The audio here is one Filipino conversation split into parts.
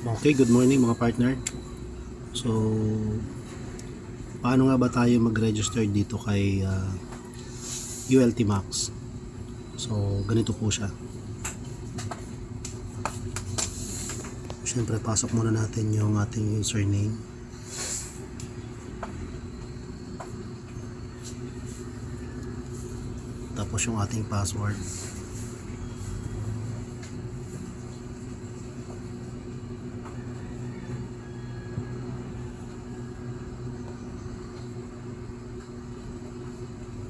Okay, good morning mga partner. So, paano nga ba tayo mag-register dito kay ULT Max? So, ganito po siya. Siyempre, pasok muna natin yung ating username. Tapos yung ating password.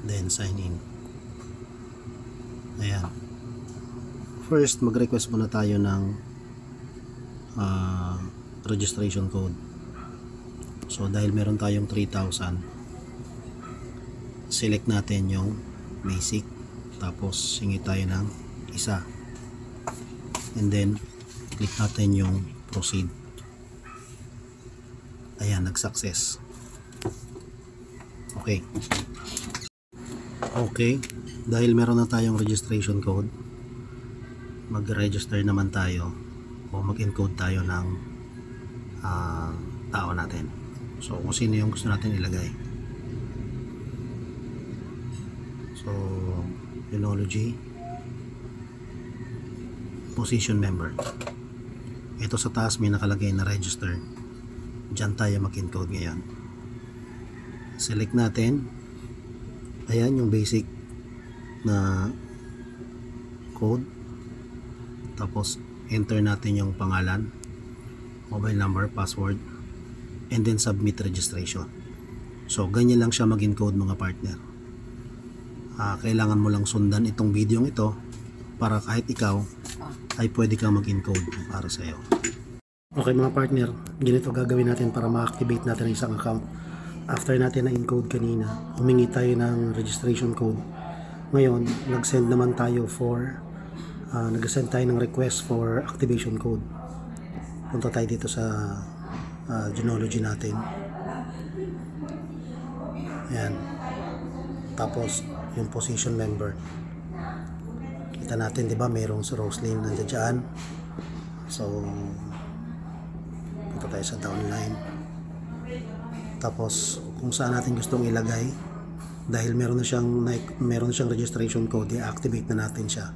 Then sign in. Ayan. First, mag-request muna tayo ng registration code. So dahil meron tayong 3,000, select natin yung basic, tapos hingi tayo ng isa, and then click natin yung proceed. Ayan, nag-success. Okay, dahil meron na tayong registration code, mag-register naman tayo o mag-encode tayo ng tao natin. So kung sino yung gusto natin ilagay. So Genealogy, position member. Ito sa taas may nakalagay na register. Diyan tayo mag-encode ngayon. Select natin. Ayan yung basic na code. Tapos enter natin yung pangalan, mobile number, password, and then submit registration. So ganyan lang siya mag-encode mga partner. Kailangan mo lang sundan itong video ito para kahit ikaw ay pwede kang mag-encode para sa iyo. Okay mga partner, ganito gagawin natin para ma-activate natin ang isang account. After natin na-encode kanina, humingi tayo ng registration code. Ngayon, nag-send naman tayo nag-send tayo ng request for activation code. Punta tayo dito sa genealogy natin. Ayan. Tapos, yung position member. Kita natin, di ba, mayroong si Roslyn nandiyan dyan. So, punta tayo sa downline. Tapos kung saan natin gustong ilagay, dahil meron na siyang registration code, i-activate na natin siya.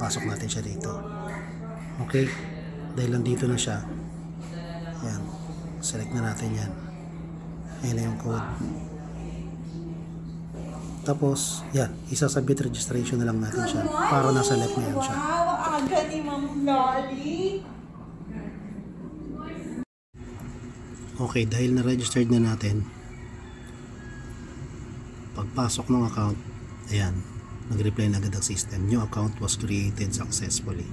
Pasok natin siya dito. Okay, dahil nandito na siya, yan, select na natin yan. Ayan na yung code. Tapos yan, isa-submit registration na lang natin siya para nasa left na yan siya. Aga ni Ma'am Loli. Okay, dahil na-registered na natin, pagpasok ng account, ayan, nag-reply na agad ang system. New account was created successfully.